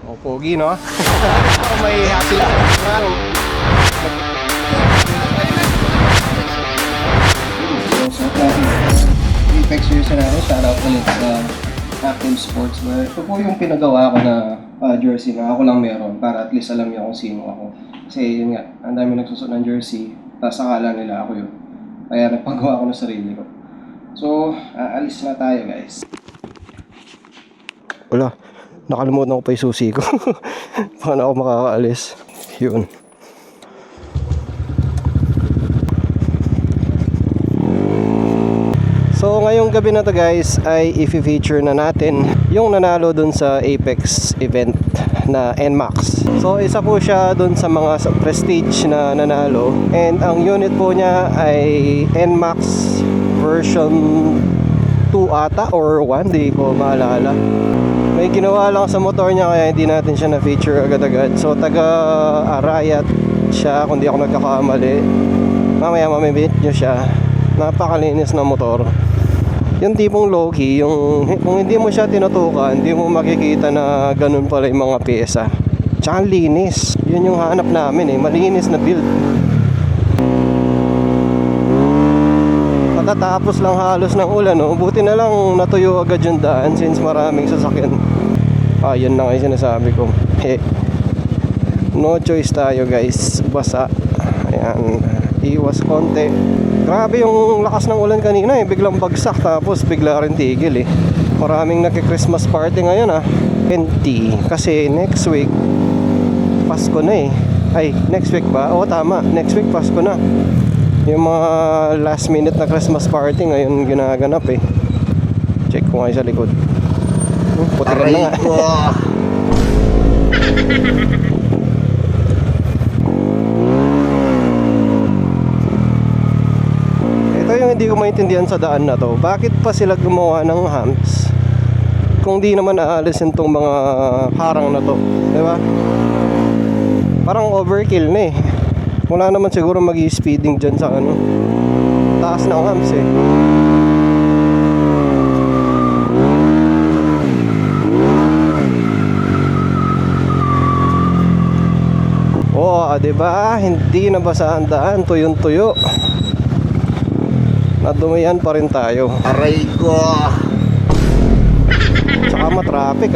O, pogi, no? May happy lang. Apex user natin, shoutout ulit sa Active Sportswear. Ito po yung pinagawa ko na jersey na ako lang meron para at least alam niyo kung sino ako. Kasi yun nga, ang dami nagsusuot ng jersey, tapos akala nila ako yun. Kaya nagpagawa ko ng sarili ko. So, aalis na tayo guys. Wala, nakalimutan ko pa yung susi ko. Paano ako makakaalis? Yun. So ngayong gabi na to guys ay i-feature na natin yung nanalo dun sa Apex event na NMAX. So isa po siya dun sa mga prestige na nanalo, and ang unit po niya ay NMAX version 2 ata or 1, di ko maalala. May ginawa lang sa motor niya kaya hindi natin siya na-feature agad-agad. So taga Arayat siya kung di ako nagkakamali. Mamaya mamimit nyo siya. Napakalinis na motor. Yung tipong low-key, yung kung hindi mo siya tinutukan, hindi mo makikita na ganun pala yung mga pyesa. Tsaka linis. Yun yung hanap namin malinis na build. Patatapos lang halos ng ulan, buti na lang natuyo agad yung daan since maraming sasakyan. Yun na nga yung sinasabi ko. No choice tayo guys, basa. Ayan, iwas konti. Grabe yung lakas ng ulan kanina biglang bagsak tapos bigla rin tigil Maraming nagki-Christmas party ngayon Empty kasi next week Pasko na Ay, next week ba? Oo tama, next week Pasko na. Yung mga last minute na Christmas party ngayon ginaganap Check ko nga sa likod. Puti ka na nga. Hindi ko maintindihan sa daan na to. Bakit pa sila gumawa ng humps kung di naman aalisin tong mga harang na to, di ba? Parang overkill na Wala naman siguro magi-speeding dyan sa taas ng humps di ba? Hindi nabasa ang daan, tuyong-tuyo. Nadumihan pa rin tayo. Aray ko! Tsaka matraffic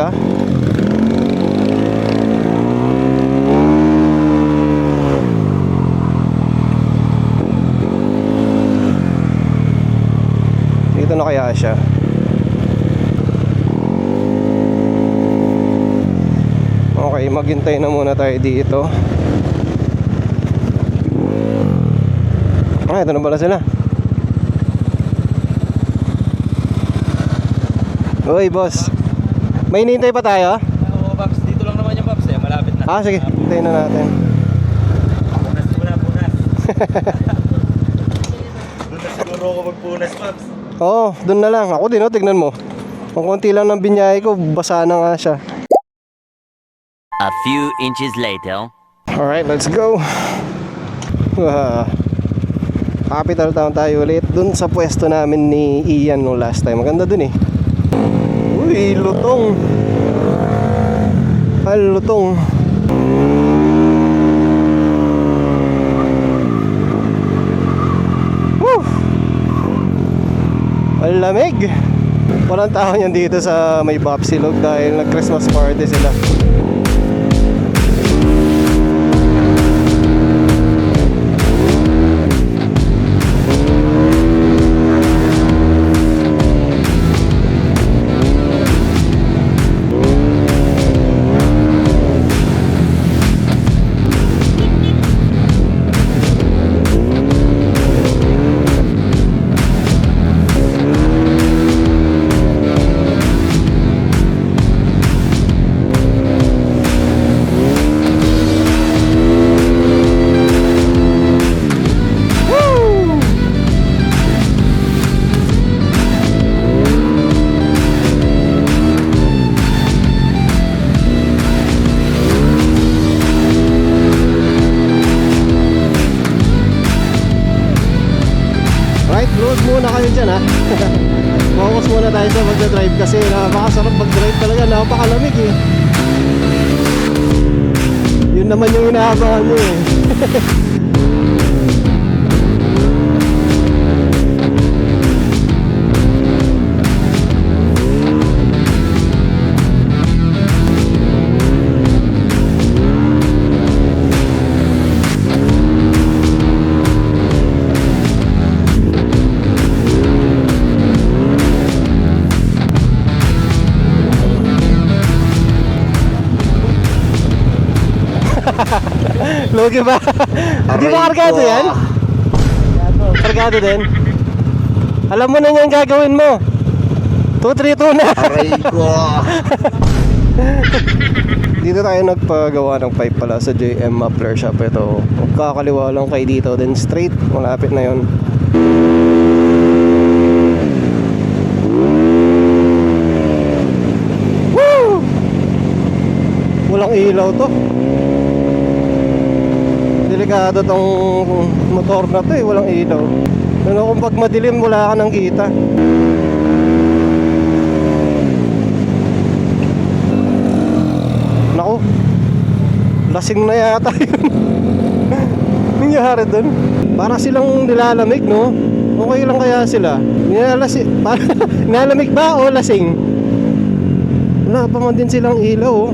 Dito na kaya siya. Okay, maghintay na muna tayo dito. Ito na pala sila. Uy, boss. May hinihintay pa tayo? Oo, Paps. Dito lang naman yung Paps malapit na. Sige. Hintayin na natin. Punas. Doon na siguro ako magpunas, Paps. Oo, doon na lang. Ako din, tignan mo. Ang konti lang ng binyahe ko, basa na nga siya. A few inches later. Alright, let's go. Capital Town tayo ulit. Doon sa pwesto namin ni Ian no last time. Maganda doon Uy, lutong. Ay, lutong. Woo! Ang lamig. Walang tao niyan dito sa may Bapsilog dahil nag-Christmas party sila. Muna kayo dyan focus muna tayo sa magdadrive kasi napakasarap mag-drive talaga, napakalamig Yun naman yung inaabangan nyo eh. Lugi ba? Hindi ba kargado yan? Kargado din? Alam mo na yan gagawin mo. 232 na. Aray ko. Dito tayo nagpagawa ng pipe pala sa JM Muffler Shop. Ito, kakaliwa lang kay dito. Then straight, malapit na yon. Woo! Walang ilaw to. Delikado tong motor na to eh, walang ilaw. Ano kung pag madilim wala ka nang kita. Naku, lasing na yata yun. Nangyari dun. Para silang nilalamig, no? Okay lang kaya sila? Nilalamig ba o lasing? Wala pa man din silang ilaw, oh.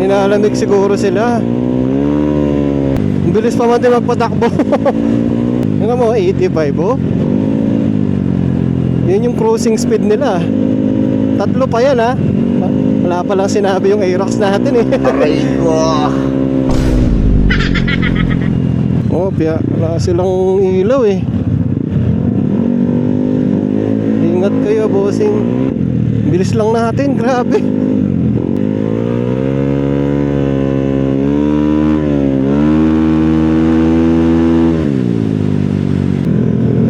Nilalamig siguro sila. Ang bilis pa man din magpatakbo. Yung mo, 85, oh. Yun yung cruising speed nila. 3 pa yan, ha. Wala pa lang sinabi yung Aerox natin, eh. Aray ko. Oh, wala silang ilaw, eh. Ingat kayo, bossing. Bilis lang natin, grabe.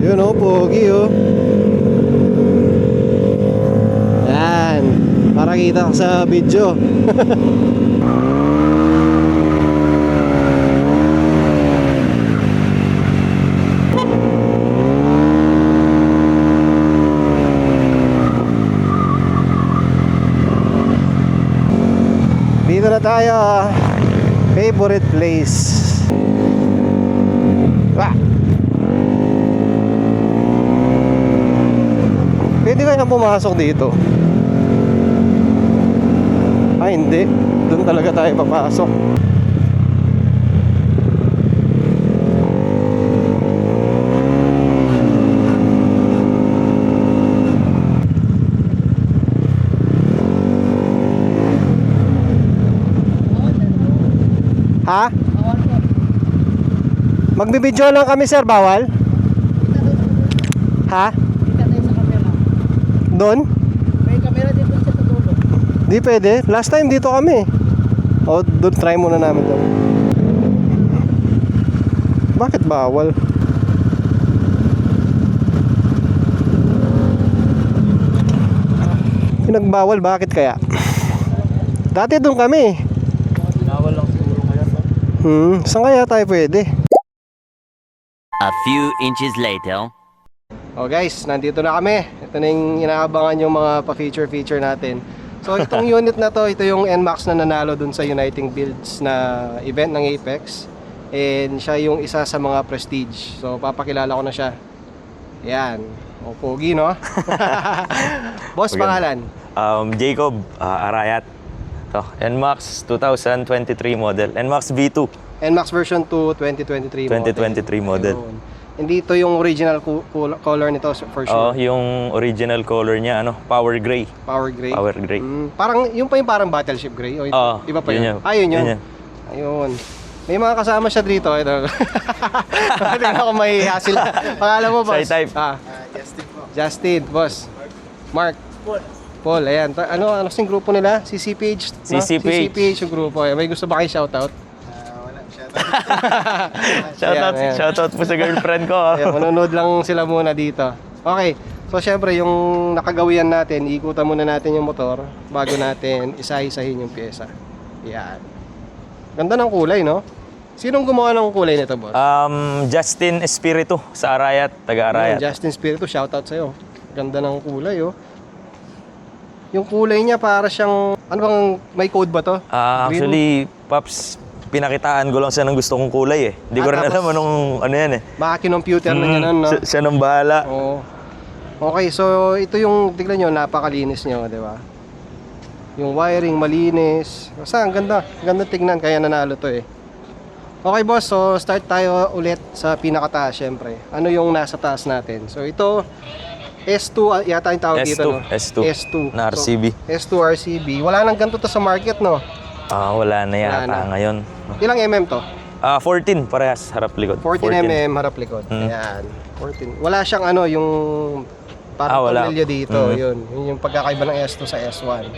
Ayun, oh, pogi, oh. Yan, para kita ka sa video. Dito na tayo, favorite place. Wah! Pwede kaya pumasok dito? Ay hindi, doon talaga tayo papasok. Ha? Magbibidyo lang kami, sir, bawal? Ha? Doon? May camera dito sa tutulog. Di pwede. Last time dito kami. O, doon try muna namin doon. Bakit bawal? Pinagbawal, bakit kaya? Dati doon kami. Bawal lang siguro ngayon. Saan kaya tayo pwede? A few inches later. Oh guys, nandito na kami. Ito na yung inaabangan yung mga pa-feature natin. So itong unit na to, ito yung NMAX na nanalo dun sa Uniting Builds na event ng Apex. And siya yung isa sa mga prestige. So papakilala ko na siya. Yan. O, pogi, no? Boss, pangalan? Jacob Arayat. To, NMAX 2023 model. NMAX V2. NMAX version 2, 2023 model. 2023 model. Ayun. Hindi ito yung original color nito for sure. Oh, yung original color niya power gray. Power gray. Power gray. Parang yung pa yung parang battleship gray o iba pa yun. Yun Yun. yun. Ayun. May mga kasama siya dito. Ito. Tingnan ako may hassle. Pangalan mo, boss? Shy type. Justin po. Justin, boss. Mark. Paul, ayan. Ano kasing grupo nila? CCPH? No? CCPH. CCPH yung grupo. May gusto ba kayo shoutout? Ayan. Shoutout po sa girlfriend ko. Ayan, manonood lang sila muna dito. Okay. So, syempre, yung nakagawian natin, ikutan muna natin yung motor bago natin isa-isahin yung pyesa. Yan. Ganda ng kulay, no? Sinong gumawa ng kulay nito, boss? Justin Espiritu sa Arayat, taga Arayat. Justin Spiritu, shoutout sa'yo. Ganda ng kulay, oh. Yung kulay niya para siyang Ano bang, may code ba to? Green? Actually, Paps, pinakitaan ko lang siya ng gusto kong kulay eh. Hindi ko rin tapos- alam anong ano yan eh. Maki-computer na yan, no? Siya nang bahala. Oo. Okay, so ito yung, tignan nyo, napakalinis nyo, di ba? Yung wiring, malinis. Basta, ang ganda. Ang ganda tignan, kaya nanalo to eh. Okay boss, so start tayo ulit sa pinakataas syempre. Ano yung nasa taas natin? So ito, S2 yata yung tawag dito, no? S2 na RCB. So, S2 RCB. Wala nang ganito to sa market, no? Wala na yata Wala na. ngayon. Ilang mm to? 14 parehas, harap likod. 14 mm harap likod. Ayan. 14. Wala siyang ano, yung parang wala. tornilyo dito. Yun yung pagkakaiba ng S2 sa S1.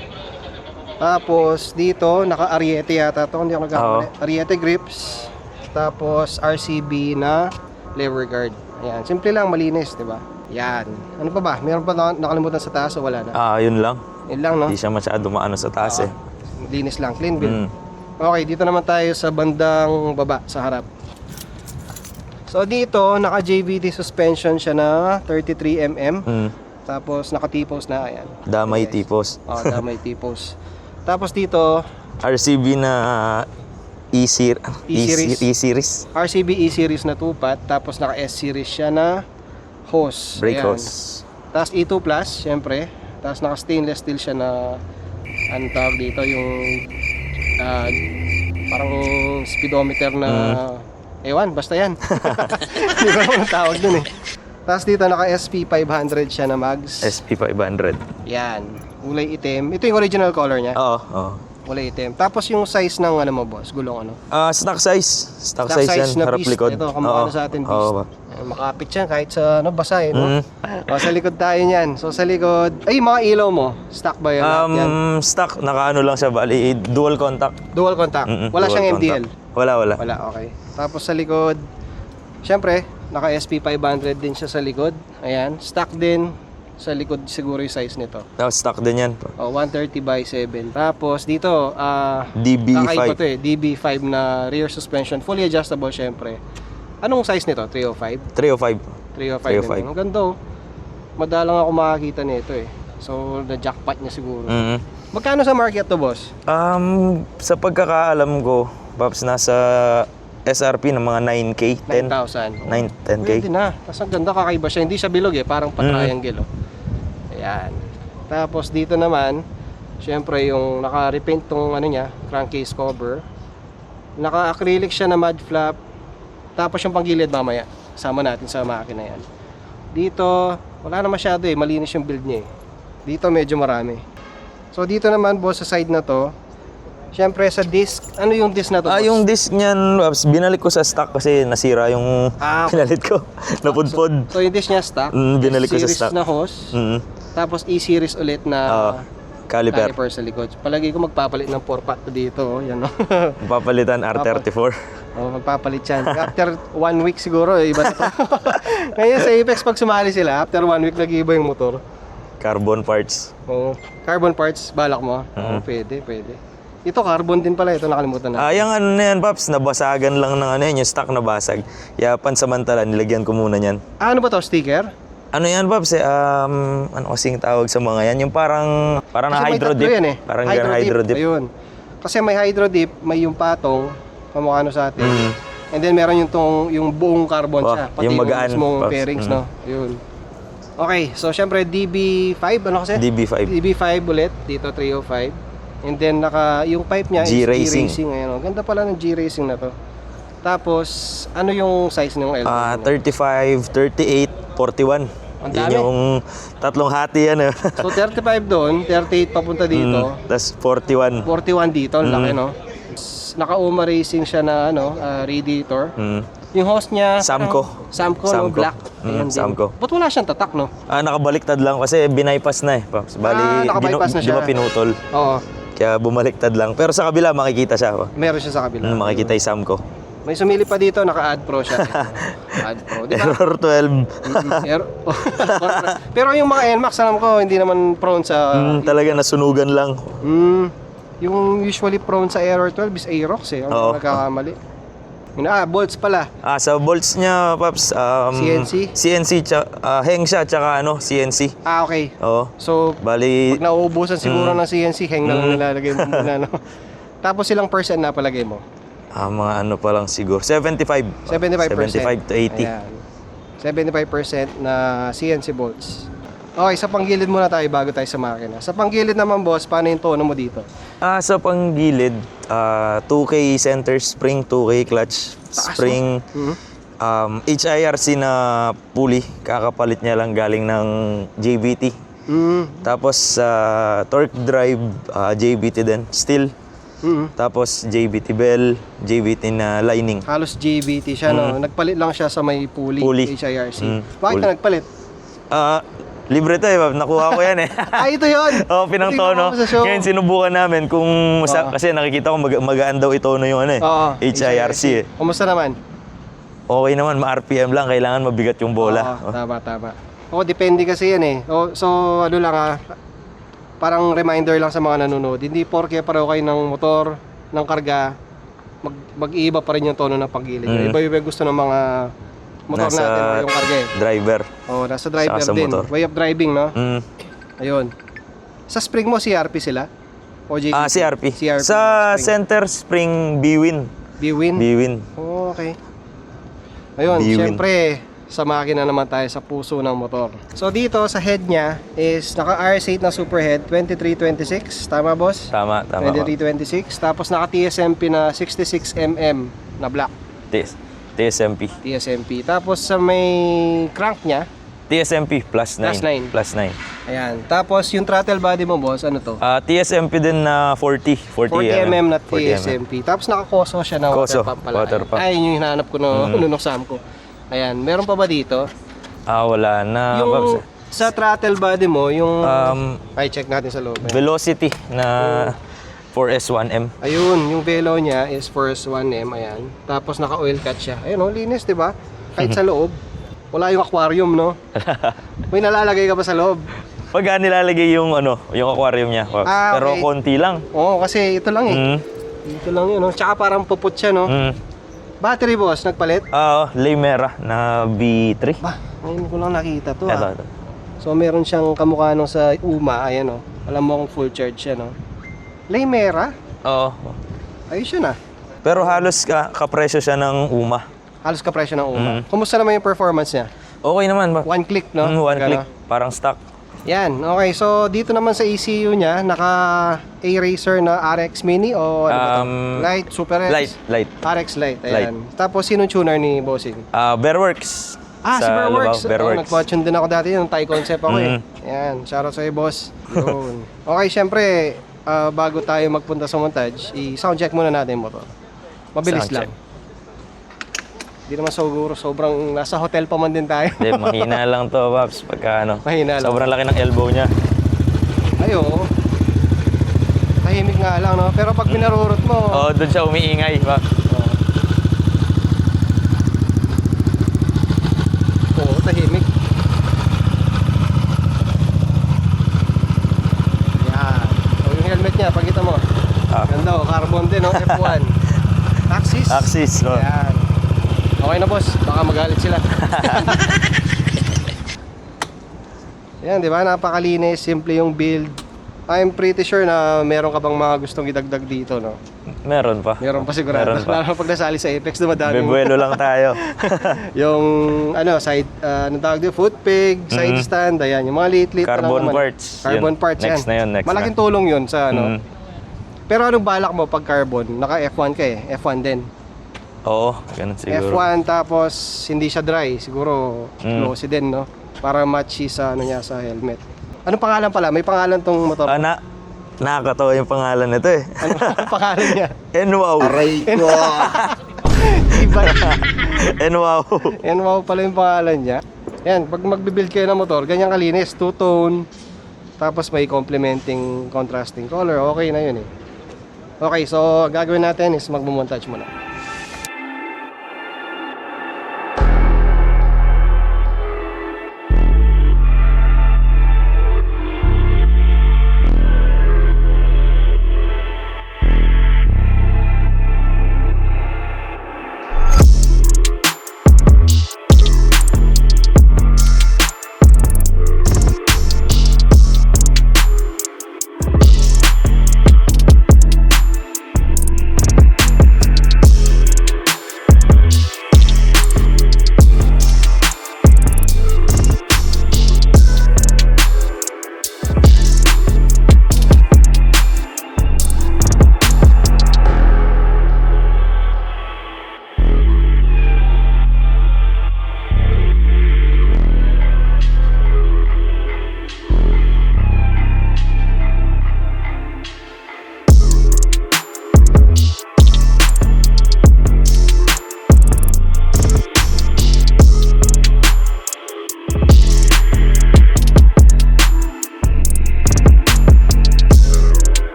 Tapos dito, naka-Ariete yata to. Hindi ako nagkakamali. Ariete grips. Tapos RCB na lever guard. Ayan. Simple lang, malinis, di ba? Yan. Ano pa ba? Meron pa nakalimutan sa taas o wala na? Yun lang. Yun lang, no? Hindi siya masyado maano sa taas eh. Linis lang, clean build. Okay, dito naman tayo sa bandang baba, sa harap. So dito, naka JVT suspension siya na 33 mm. Tapos naka T-post na, ayan. Damay tipos. Damay T-post. Tapos dito, RCB na E-series. E-series. RCB E-series na 2-pot. Tapos naka S-series siya na hose. Brake Ayan. hose. Tapos E2 Plus, syempre. Tapos naka stainless steel siya na, ano tawag dito, yung parang speedometer na ewan, basta yan. Hindi ko naman ang tawag dun eh. Tapos dito naka SP500 siya na mags. SP500. Yan, kulay itim. Ito yung original color niya, Oo. kulay itim. Tapos yung size ng ano mo boss, gulong ano? Stock size. Stock size yan, na harap beast. likod. Ito, kamukha na sa atin beast. Oo. Ayan, makapit yan kahit sa ano, basa eh, no? O, sa likod tayo niyan. So sa likod, ay mga ilaw mo, stock ba yan? Yan? Stock, nakaano lang siya, bali, dual contact. Dual contact. Wala Dual siyang contact. MDL. Wala. Wala, okay. Tapos sa likod, syempre, naka SP500 din siya sa likod. Ayan, stock din sa likod siguro yung size nito. Tapos stock din yan. 130 by 7. Tapos dito, DB5. kakaiba to eh, DB5 na rear suspension, fully adjustable syempre. Anong size nito? 305? 305. 305. Din. Ang ganda oh. Madalang ako makakita nito eh. So, na-jackpot niya siguro. Magkano sa market to, boss? Sa pagkakaalam ko, Paps, nasa SRP ng mga 9K, 10. 9,000. 10K. Pwede na. Tapos ang ganda, kakaiba siya. Hindi siya bilog eh, parang pa-triangle oh. Ayan. Tapos dito naman, syempre yung naka-repaint tong ano niya, crankcase cover. Naka-acrylic siya na mud flap. Tapos yung panggilid mamaya, sama natin sa makina yan. Dito, wala na masyado eh, malinis yung build niya eh. Dito medyo marami. So dito naman boss sa side na to, syempre sa disc, ano yung disc na to boss? Yung disc niyan, Paps, binalik ko sa stock kasi nasira yung pinalit ko. Napudpod. So yung disc niya stock, binalik ko sa series stock. na hose, tapos E-series ulit na Caliper. sa likod. Palagi ko magpapalit ng 4-pot dito, yan no. Papalitan R34. Magpapalit yan. After 1 week siguro, iba na to. Ngayon sa Apex, pag sumali sila, after 1 week, nag-iiba yung motor. Carbon parts. Carbon parts, balak mo? Pwede. Ito, carbon din pala. Ito, nakalimutan na. Yung ano na yan, Paps, nabasagan lang ng ano yan, yung stock na basag. Kaya pansamantala, nilagyan ko muna yan. Ano ba to? Sticker? Ano yan, Paps? Ano kasing tawag sa mga yan? Yung parang Kasi na may hydro tatlo dip. yan eh. Parang yan, hydro dip. Ayun. Kasi may hydro dip, may yung patong, kamukha sa atin. And then meron yung buong carbon siya. Pati yung magaan, mismong Paps. pairings, no? Yun. Okay, so syempre DB5, ano kasi? DB5. DB5 ulit, dito 305. And then yung pipe niya G-Racing. is G-Racing. Ayun, ganda pala ng G-Racing na to. Tapos, ano yung size ng L? 35, 38, 41. Ang Yun dami. yung tatlong hati yan. So 35 doon, 38 papunta dito. Tapos 41. 41 dito, ang laki no? Naka-Uma Racing siya na radiator. Yung host niya, Samco. Samco, no? Samco. Black. Ayan din. Samco. Ba't wala siyang tatak, no? Nakabaliktad lang kasi binaypass na eh, Paps. Bali, nakabypass na di ba siya. pinutol? Oo, Kaya bumaliktad lang. Pero sa kabila, makikita siya. meron siya sa kabila. Makikita yung Samco. May sumili pa dito, naka-Add Pro siya. Add Pro, di ba? Error 12. Pero yung mga NMAX, alam ko, hindi naman prone sa... Talaga nasunugan lang. Yung usually prone sa error 12 is Aerox eh. Ang Oo. nagkakamali. Bolts pala. Sa bolts niya, Paps, CNC? CNC, hang siya, tsaka CNC. Okay. Oo. So, Bali, pag nauubusan siguro ng CNC, hang na lang nilalagay mo muna, no? Tapos ilang percent na palagay mo? mga ano pa lang siguro. 75. 75%. 75 to 80. Ayan. 75% na CNC bolts. Okay, sa panggilid muna tayo bago tayo sa makina. Sa panggilid naman, boss, paano yung tono mo dito? Sa panggilid, 2K center spring, 2K clutch spring, HIRC na pulley, kakapalit niya lang galing ng JBT. Tapos torque drive, JBT din, steel. Tapos JBT bell, JBT na lining. Halos JBT siya, no? Nagpalit lang siya sa may pulley. HIRC. Bakit ka nagpalit? Libre to nakuha ko yan eh. Ito yun! Oo, pinangtono. Tingnan mo sa show. Ngayon sinubukan namin kung kasi nakikita ko magaan daw itono yung ano eh. Oo, HIRC eh. Kumusta naman? Okay naman, ma-RPM lang, kailangan mabigat yung bola. Oo, tama. Depende kasi yan eh. So, ano lang parang reminder lang sa mga nanonood. Hindi porke pareho kayo ng motor, ng karga, mag-iiba pa rin yung tono ng paggilid. Iba-iba gusto ng mga motor Nasa natin o yung karga eh. driver. Nasa driver Saka sa din. motor. Way of driving, no? Ayun. Sa spring mo, CRP sila? O JBT? CRP. CRP Sa spring. center spring, B-Win. B-Win? B-Win. Okay. Ayun, B-Win. syempre, sa makina naman tayo sa puso ng motor. So dito sa head niya is naka RS8 na superhead 2326, tama boss? Tama. 2326, tapos naka TSMP na 66mm na black TSMP. TSMP. Tapos sa may crank niya, TSMP plus 9. Plus 9. Ayan. Tapos yung throttle body mo boss, ano to? TSMP din na 40mm na TSMP. Tapos naka-Koso siya na water Koso, pump pala. water pump. Ay, yun yung hinahanap ko no, nung Sam ko. Ayan, meron pa ba dito? Wala na. Yung Babs. sa throttle body mo, yung ay check natin sa loob. Ayan. Velocity na 4S1M. Ayun, yung velo niya is first 1M, ayan. Tapos naka-oil cut siya. Ayun, linis, 'di ba? Kahit sa loob. Wala yung aquarium, no? May nalalagay ka pa sa loob. Pag nilalagay yung yung aquarium niya. Babs. Okay. Pero konti lang. Oo, kasi ito lang eh. Ito lang yun, no? Tsaka parang puput siya, no? Battery boss, nagpalit? Leymera na B3. Bah, ngayon ko lang nakita to. Ito. So meron siyang kamukha nung sa UMA, ayan, no? Alam mo kung full charge siya, no? Leymera? Oo. Ayos yun, Pero halos kapresyo siya ng UMA. Halos kapresyo ng UMA. Kumusta naman yung performance niya? Okay naman ba? One click, no? One Gano? click. Parang stock. Yan, okay. So, dito naman sa ECU niya, naka A-Racer na RX Mini o ano ba to? Light, Super X? Light. RX Light, ayan. Tapos, sinong tuner ni Bossing? Bearworks. Si Bearworks. Lubao, Bearworks. Nag-watch din ako dati, yung Thai concept ako eh. Ayan, shoutout sa'yo, boss. Yun. Okay, syempre, bago tayo magpunta sa montage, i-soundcheck muna natin yung motor. Mabilis Soundcheck. lang. Hindi naman siguro, sobrang nasa hotel pa man din tayo. Hindi, mahina lang to, Paps. Pagka Mahina lang. sobrang laki ng elbow niya. Ay, oo. Tahimik nga lang, no? Pero pag pinarurot mo... Doon siya umiingay, Paps. Oo, tahimik. Yan. O, yung helmet niya, pakita mo. Ganda, carbon din, no? F1. Axis. No? Yan. Okay na, boss. Baka magalit sila. Yan, di ba? Napakalinis, simple yung build. I'm pretty sure na meron ka bang mga gustong idagdag dito, no? Meron pa. Meron pa sigurado. Meron pa. Lalo pag nasali sa Apex, dumadami. Bebuelo lang tayo. Yung side anong tawag dito, foot peg, side stand, ayan, yung mga liit-liit na lang Carbon naman. parts. Carbon Yun. parts Next yan. na yun, next Malaking na. tulong yun sa Pero anong balak mo pag carbon? Naka F1 ka eh, F1 din. Oo, ganun siguro. F1 tapos hindi siya dry, siguro glossy din, no? Para matchy sa niya sa helmet. Anong pangalan pala? May pangalan tong motor. Nakakatawa yung pangalan nito eh. Anong pangalan niya? Enwow. Aray ko! Iba. Enwow. Wow pala yung pangalan niya. Yan, pag magbibuild kayo ng motor, ganyan kalinis, two-tone. Tapos may complementing contrasting color. Okay na yun eh. Okay, so gagawin natin is magmumontage muna.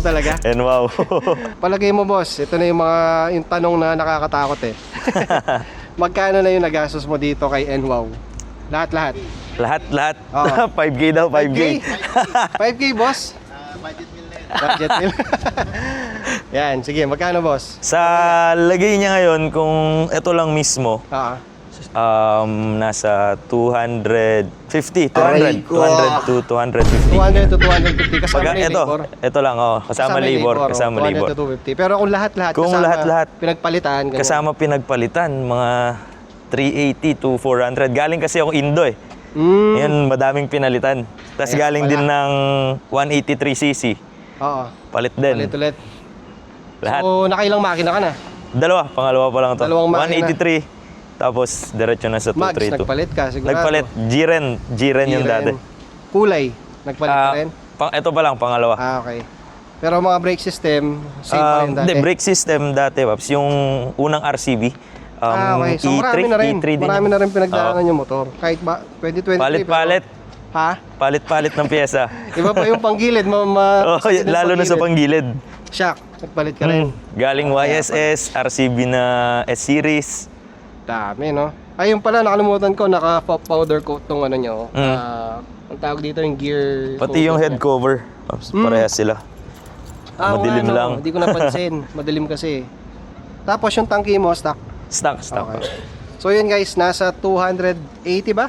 talaga. And wow. Palagay mo boss, ito na yung tanong na nakakatakot eh. Magkano na yung nagastos mo dito kay NWOW? Lahat. lahat. Oo. 5K daw, 5K. 5K boss? Budget meal. Yan, sige, magkano boss? Sa lagay niya ngayon, kung ito lang mismo, nasa 250, 200 to 250. 200 to 250 kasama Pag na yung labor. ito lang, kasama labor, kasama 200 labor. to 250. Pero kung lahat-lahat, Kung kasama lahat-lahat, pinagpalitan, ganyan. Kasama pinagpalitan, mga 380 to 400. Galing kasi ako Indo eh. Yan, madaming pinalitan. Tapos Kaya galing pala. din ng 183cc. Oo. Palit din. Ulit. Lahat. So, nakailang makina ka na? Pangalawa pa lang to. Dalawang makina. 183. Tapos diretso na sa Mags, 232. nagpalit ka sigurado. Nagpalit. G-Ren yung dati. Kulay, nagpalit ka rin? Ito pa lang, pangalawa. Okay. Pero mga brake system, same pa rin dati? Hindi, brake system dati, Paps. Yung unang RCB. Okay. So marami na rin. E3 din Marami yun. na rin pinagdaanan yung motor. Kahit ba, 2023. Palit-palit. Ha? Palit-palit ng pyesa. Iba pa yung panggilid. Lalo na sa panggilid. Shock, nagpalit ka rin. Galing YSS, RCB na S-Series. Dami, no? Ayun pala, nakalimutan ko, naka-powder coat tong ano nyo. Ang tawag dito yung gear. Pati yung head cover. Paps, parehas sila. Madilim lang. Hindi ko napansin. Madilim kasi. Tapos yung tangke mo, stock. Stock. Okay. So yun guys, nasa 280 ba?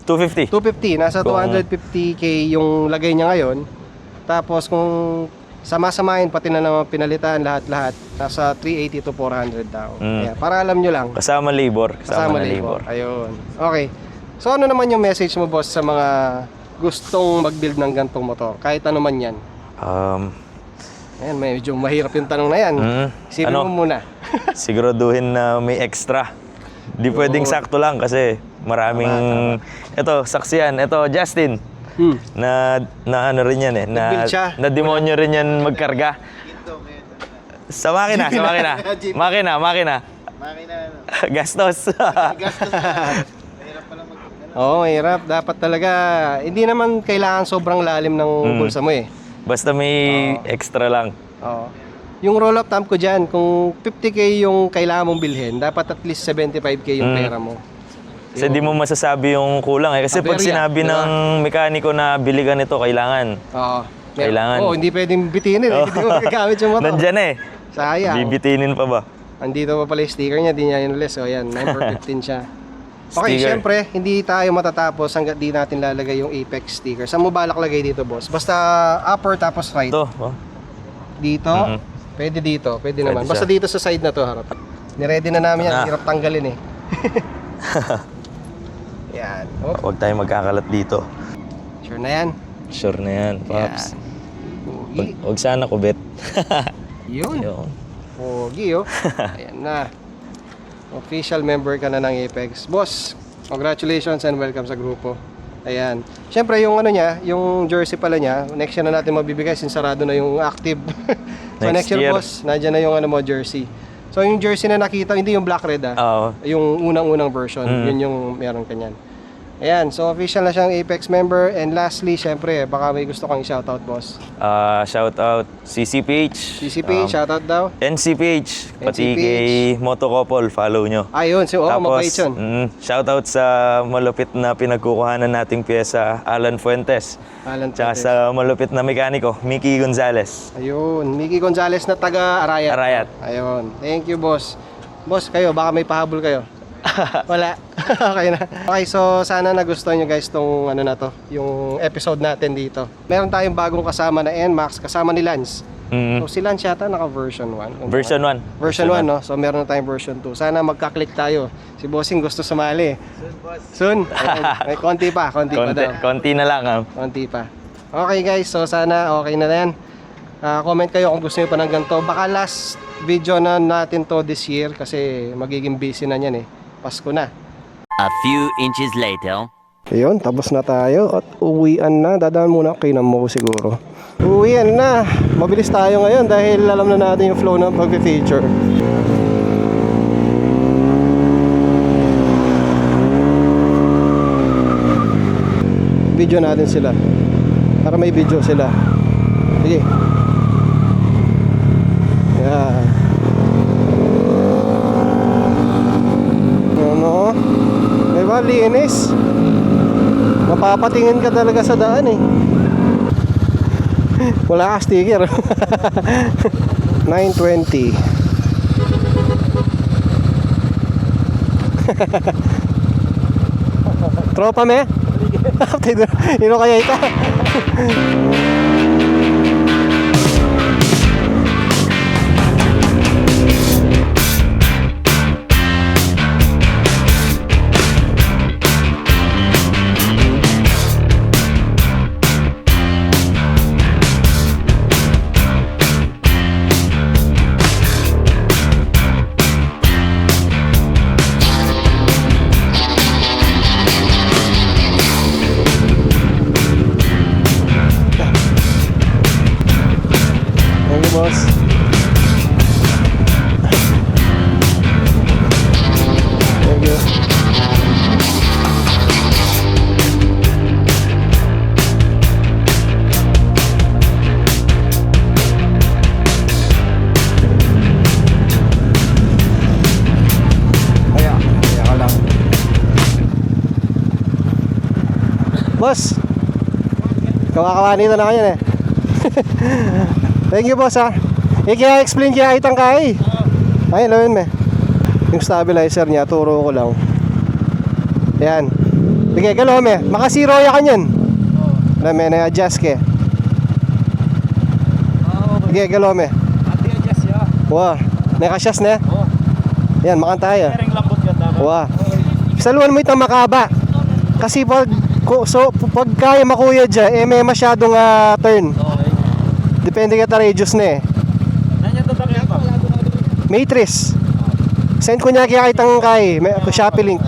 250. 250. Nasa 250k yung lagay niya ngayon. Tapos kung sama-samahin, pati na naman pinalitan lahat-lahat, nasa 380 to 400 daw. Kaya, para alam nyo lang. Kasama labor. Kasama labor. Ayun. Okay. So ano naman yung message mo boss sa mga gustong mag-build ng gantong motor? Kahit ano man yan. Ayan, medyo mahirap yung tanong na yan. Isipin mo muna. Siguraduhin na may extra. Di pwedeng sakto lang kasi maraming... Ito, saksiyan. Ito, Justin. Na ano rin yan eh. Nag-build siya. Na demonyo rin yan magkarga. Sa makina. Makina. Gastos. Oo, mahirap. Dapat talaga, hindi naman kailangan sobrang lalim ng bulsa mo eh. Basta may extra lang. Oo. Yung roll-up thumb ko dyan, kung 50k yung kailangan mong bilhin, dapat at least 75k yung pera mo. Kasi di mo masasabi yung kulang eh. Kasi pag Aberya, sinabi diba? ng mekaniko na bili ka nito, kailangan. Oo. Kailangan. Oo, hindi pwedeng bitinin eh. Hindi mo magagamit yung motor. Nandyan eh. Sayang. Bibitinin pa ba? Andito pa pala yung sticker niya, di niya inulis. So yan, number 15 siya. Okay, Sticker. syempre, hindi tayo matatapos hanggat di natin lalagay yung Apex sticker. Saan mo balak lagay dito, boss? Basta upper tapos right. Ito. Dito? Pwede dito, pwede naman. siya. Basta dito sa side na to, harap. Niready na namin yan, hirap tanggalin eh. Yan. Oh, Huwag tayo magkakalat dito. sure na yan. Sure na yan, Pops. Pogi. Huwag sana kubit. Yun. Yun. Pogi, oh. Ayan na. Official member ka na ng Apex. Boss, congratulations and welcome sa grupo. Ayan. Siyempre, yung ano niya, yung jersey pala niya, next year na natin mabibigay since sarado na yung active. So Next next year, year. boss, nandiyan na yung ano mo, jersey. So yung jersey na nakita, hindi yung black red Oo. yung unang-unang version, yun yung meron kanyan. Ayan, so official na siyang Apex member. And lastly, syempre, baka may gusto kang shoutout, boss. Shout out CCPH. CCP, shoutout daw. NCPH. Pati NCPH. kay Motocouple, follow nyo. Ayun, so mabait yun. Shout out sa malupit na pinagkukuhanan nating pyesa, Alan Fuentes. Alan Tsaka Fuentes. sa malupit na mekaniko, Mickey Gonzalez. Ayun, Mickey Gonzalez na taga Arayat. Arayat. Ayun, thank you, boss. Boss, kayo, baka may pahabol kayo. Wala. Okay na. Okay, so sana nagustuhan nyo guys tong ano na to, yung episode natin dito. Meron tayong bagong kasama na NMAX, kasama ni Lance. So si Lance yata naka version 1. Version 1. Version 1, no? So meron na tayong version 2. Sana magka-click tayo. Si Bossing gusto sumali. Soon. Ayun, may konti pa daw. Konti na lang. Konti pa. Okay guys, so sana okay na yan. Comment kayo kung gusto nyo pa ng ganito. Baka last video na natin to this year kasi magiging busy na yan eh. Pasko na. A few inches later. Ayun, tapos na tayo at uwian na. Dadaan muna kay Namo siguro. Uwian na. Mabilis tayo ngayon dahil alam na natin yung flow ng pag-feature. Video natin sila. Para may video sila. Sige. Yan. Ano? Diba, linis. Mapapatingin ka talaga sa daan eh. Wala ka sticker. 920. Tropa me? Ino kaya ita? Thank you, boss. Thank you. Kaya ka lang. Boss, kawakawanito na kayo eh. Thank you, boss, ha. Kaya explain kaya itang kay. Ay, lawin me. Yung stabilizer niya, turo ko lang. Yan. Sige, galaw me. Makasiro ya kanyan. Alam me, na-adjust ke. Sige, galaw me. Wah, nakasyas na. Yan, makanta tayo. Wah. Saluhan mo itang makaba. Kasi pag kaya makuya dyan, eh may masyadong turn. Depende ka ta radius na eh. Matrix. Send ko niya kaya kitang kay. May Shopee link.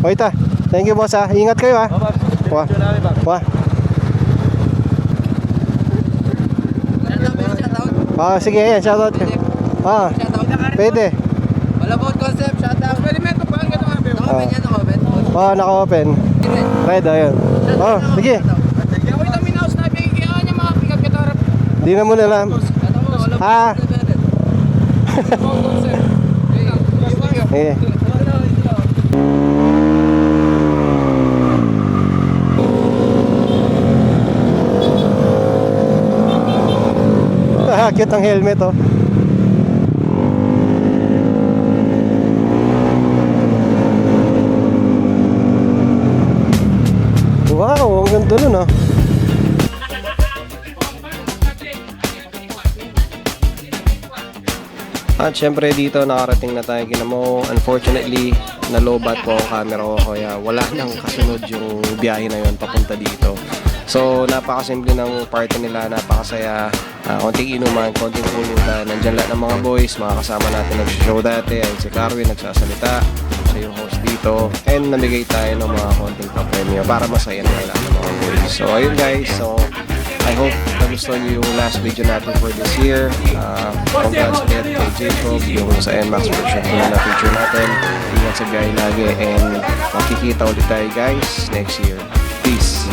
O ita. Thank you, boss, ha. Ingat kayo, ha. Wah. Wah. Sige, yan. Shoutout ka. Pwede. Wala po concept, shoutout. Pwede mo ito pa, naka-open yan, naka-open. Naka-open. Red, ayun. Sige. Wait a minute, na bigyan niya mga pick-up guitar. Di na mo alam. Eh. Cute ang helmet, oh. Wow, ang ganda nun, ah. At syempre dito nakarating na tayo Ginamo. Unfortunately, na-lowbat po ang camera ko kaya wala nang kasunod yung biyahe na yun papunta dito. So napakasimple ng party nila, napakasaya, konting inuman, konting pulutan. Nandyan lahat ng mga boys, mga kasama natin nag-show dati. Ayun si Carwin nagsasalita, siya yung host dito. And namigay tayo ng mga konting pa-premyo para masaya na lahat ng mga boys. So ayun guys, so I hope nagustuhan nyo yung last video natin for this year. Congrats again kay Jacob, yung sa NMAX version na feature natin. Ingat sa biyahe lagi and makikita ulit tayo guys next year. Peace!